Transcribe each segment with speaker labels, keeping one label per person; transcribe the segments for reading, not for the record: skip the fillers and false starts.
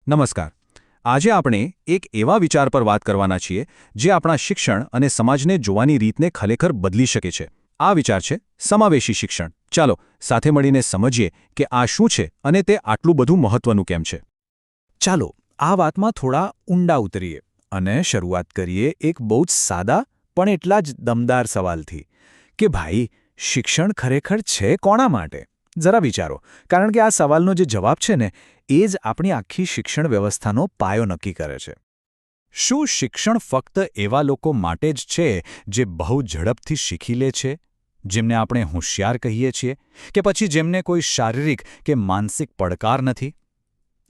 Speaker 1: નમસ્કાર. આજે આપણે એક એવા વિચાર પર વાત કરવાના છીએ જે આપણા શિક્ષણ અને સમાજને જોવાની રીતને ખરેખર બદલી શકે છે. આ વિચાર છે સમાવેશી શિક્ષણ. ચાલો સાથે મળીને સમજીએ કે આ શું છે અને તે આટલું બધું મહત્વનું કેમ છે.
Speaker 2: ચાલો આ વાતમાં થોડા ઊંડા ઉતરીએ અને શરૂઆત કરીએ એક બહુ જ સાદા પણ એટલા જ દમદાર સવાલથી કે ભાઈ શિક્ષણ ખરેખર છે કોના માટે? જરા વિચારો, કારણ કે આ સવાલનો જે જવાબ છે ને એ જ આપણી આખી શિક્ષણ વ્યવસ્થાનો પાયો નક્કી કરે છે. શું શિક્ષણ ફક્ત એવા લોકો માટે જ છે જે બહુ ઝડપથી શીખી લે છે, જેમને આપણે હોશિયાર કહીએ છીએ, કે પછી જેમને કોઈ શારીરિક કે માનસિક પડકાર નથી?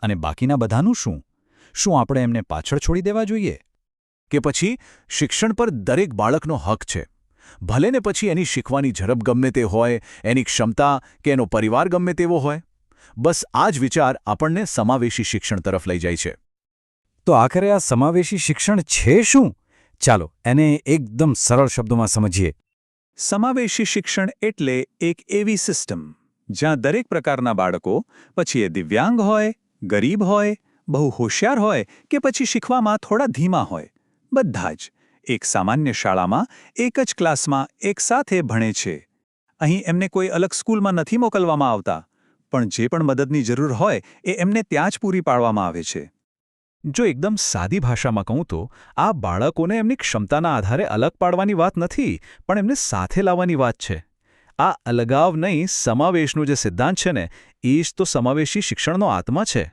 Speaker 2: અને બાકીના બધાનું શું? શું આપણે એમને પાછળ છોડી દેવા જોઈએ? કે પછી શિક્ષણ પર દરેક બાળકનો હક છે, ભલે ને પછી એની શીખવાની ઝડપ ગમે તે હોય, એની ક્ષમતા કે એનો પરિવાર ગમે તેવો હોય? બસ આ જ વિચાર આપણને સમાવેશી શિક્ષણ તરફ લઈ જાય છે. તો આખરે આ સમાવેશી શિક્ષણ છે શું? ચાલો એને એકદમ સરળ શબ્દોમાં સમજીએ. સમાવેશી શિક્ષણ એટલે એક એવી સિસ્ટમ જ્યાં દરેક પ્રકારના બાળકો, પછી એ દિવ્યાંગ હોય, ગરીબ હોય, બહુ હોશિયાર હોય કે પછી શીખવામાં થોડા ધીમા હોય, બધા જ એક સામાન્ય શાળામાં એક જ ક્લાસમાં એકસાથે ભણે છે. અહીં એમને કોઈ અલગ સ્કૂલમાં નથી મોકલવામાં આવતા, પણ જે પણ મદદની જરૂર હોય એ એમને ત્યાં જ પૂરી પાડવામાં આવે છે. જો એકદમ સાદી ભાષામાં કહું તો આ બાળકોને એમની ક્ષમતાના આધારે અલગ પાડવાની વાત નથી, પણ એમને સાથે લાવવાની વાત છે. આ અલગાવ નહીં, સમાવેશનો જે સિદ્ધાંત છે ને એ જ તો સમાવેશી શિક્ષણનો આત્મા છે.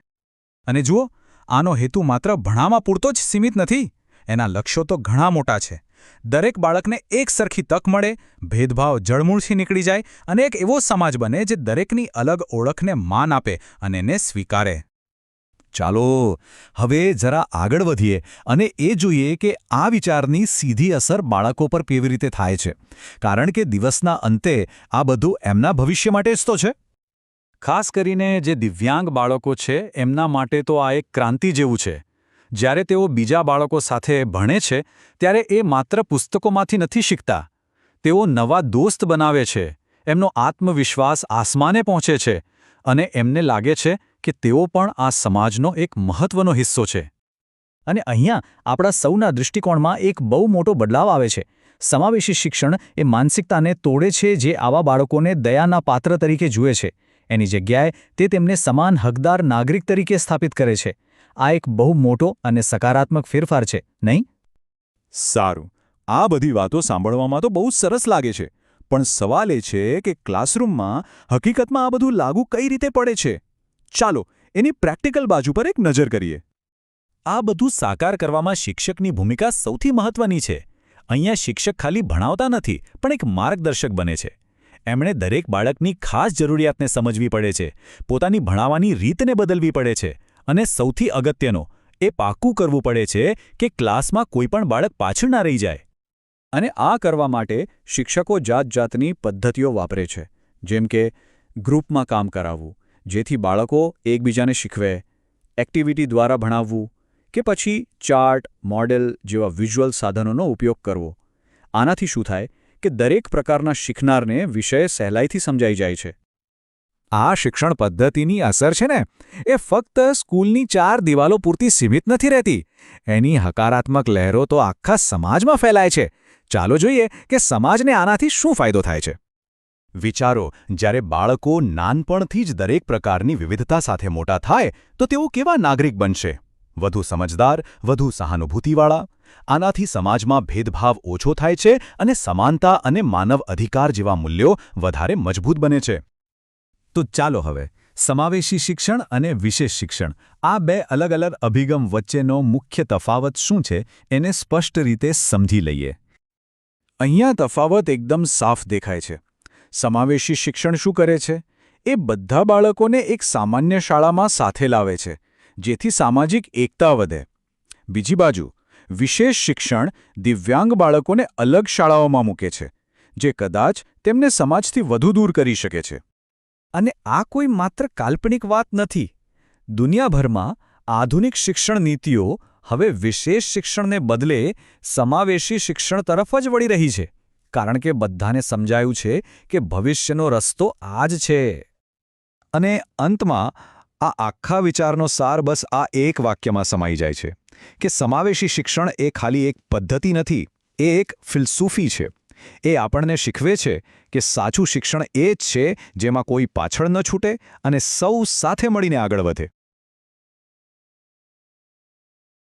Speaker 2: અને જુઓ, આનો હેતુ માત્ર ભણાવવા પૂરતો જ સીમિત નથી. એના લક્ષ્યો તો ઘણા મોટા છે. દરેક બાળકને એક સરખી તક મળે, ભેદભાવ જડમૂળથી નીકળી જાય અને એક એવો સમાજ બને જે દરેકની અલગ ઓળખને માન આપે અને એને સ્વીકારે. ચાલો હવે જરા આગળ વધીએ અને એ જોઈએ કે આ વિચારની સીધી અસર બાળકો પર કેવી રીતે થાય છે, કારણ કે દિવસના અંતે આ બધું એમના ભવિષ્ય માટે જ તો છે. ખાસ કરીને જે દિવ્યાંગ બાળકો છે એમના માટે તો આ એક ક્રાંતિ જેવું છે. જ્યારે તેઓ બીજા બાળકો સાથે ભણે છે ત્યારે એ માત્ર પુસ્તકોમાંથી નથી શીખતા. તેઓ નવા દોસ્ત બનાવે છે, એમનો આત્મવિશ્વાસ આસમાને પહોંચે છે અને એમને લાગે છે કે તેઓ પણ આ સમાજનો એક મહત્વનો હિસ્સો છે. અને અહીંયા આપણા સૌના દૃષ્ટિકોણમાં એક બહુ મોટો બદલાવ આવે છે. સમાવેશી શિક્ષણ એ માનસિકતાને તોડે છે જે આવા બાળકોને દયાના પાત્ર તરીકે જુએ છે. એની જગ્યાએ તે તેમને સમાન હકદાર નાગરિક તરીકે સ્થાપિત કરે છે. આ એક બહુ મોટો અને સકારાત્મક ફેરફાર છે, નહીં? સારું, આ બધી વાતો સાંભળવામાં તો બહુ સરસ લાગે છે, પણ સવાલ એ છે કે ક્લાસરૂમમાં હકીકતમાં આ બધું લાગુ કઈ રીતે પડે છે? ચાલો એની પ્રેક્ટિકલ બાજુ પર એક નજર કરીએ. આ બધું સાકાર કરવામાં શિક્ષકની ભૂમિકા સૌથી મહત્વની છે. અહીંયા શિક્ષક ખાલી ભણાવતા નથી, પણ એક માર્ગદર્શક બને છે. એમણે દરેક બાળકની ખાસ જરૂરિયાતને સમજવી પડે છે, પોતાની ભણાવવાની રીતને બદલવી પડે છે, અને સૌથી અગત્યનો એ પાક્કું કરવું પડે છે કે ક્લાસમાં કોઈ પણ બાળક પાછળ ના રહી જાય. અને આ કરવા માટે શિક્ષકો જાતજાતની પદ્ધતિઓ વાપરે છે, જેમ કે ગ્રુપમાં કામ કરાવવું, જેથી બાળકો એકબીજાને શીખવે, એક્ટિવિટી દ્વારા ભણાવવું, કે પછી ચાર્ટ, મોડેલ જેવા વિઝ્યુઅલ સાધનોનો ઉપયોગ કરવો. આનાથી શું થાય કે દરેક પ્રકારના શીખનારને વિષય સહેલાઈથી સમજાઈ જાય છે. આ શિક્ષણ પદ્ધતિની અસર છે ને એ ફક્ત સ્કૂલની 4 દિવાલો પૂરતી સીમિત નથી રહેતી. એની હકારાત્મક લહેરો તો આખા સમાજમાં ફેલાય છે. ચાલો જોઈએ કે સમાજને આનાથી શું ફાયદો થાય છે. વિચારો, જ્યારે બાળકો નાનપણથી જ દરેક પ્રકારની વિવિધતા સાથે મોટા થાય તો તેઓ કેવા નાગરિક બનશે? વધુ સમજદાર, વધુ સહાનુભૂતિવાળા. આનાથી સમાજમાં ભેદભાવ ઓછો થાય છે અને સમાનતા અને માનવ અધિકાર જેવા મૂલ્યો વધારે મજબૂત બને છે. તો ચાલો હવે સમાવેશી શિક્ષણ અને વિશેષ શિક્ષણ, આ બે અલગ અલગ અભિગમ વચ્ચેનો મુખ્ય તફાવત શું છે એને સ્પષ્ટ રીતે સમજી લઈએ. અહીંયા તફાવત એકદમ સાફ દેખાય છે. સમાવેશી શિક્ષણ શું કરે છે? એ બધા બાળકોને એક સામાન્ય શાળામાં સાથે લાવે છે, જેથી સામાજિક એકતા વધે. બીજી બાજુ વિશેષ શિક્ષણ દિવ્યાંગ બાળકોને અલગ શાળાઓમાં મૂકે છે, જે કદાચ તેમને સમાજથી વધુ દૂર કરી શકે છે. અને આ કોઈ માત્ર કાલ્પનિક વાત નથી. દુનિયાભરમાં આધુનિક શિક્ષણ નીતિઓ હવે વિશેષ શિક્ષણને બદલે સમાવેશી શિક્ષણ તરફ જ વળી રહી છે, કારણ કે બધાને સમજાયું છે કે ભવિષ્યનો રસ્તો આ જ છે. અને અંતમાં આ આખા વિચારનો સાર બસ આ એક વાક્યમાં સમાઈ જાય છે કે સમાવેશી શિક્ષણ એ ખાલી એક પદ્ધતિ નથી, એ એક ફિલસૂફી છે. એ આપણને શીખવે છે કે સાચું શિક્ષણ એ જ છે જેમાં કોઈ પાછળ ન છૂટે અને સૌ સાથે મળીને આગળ વધે.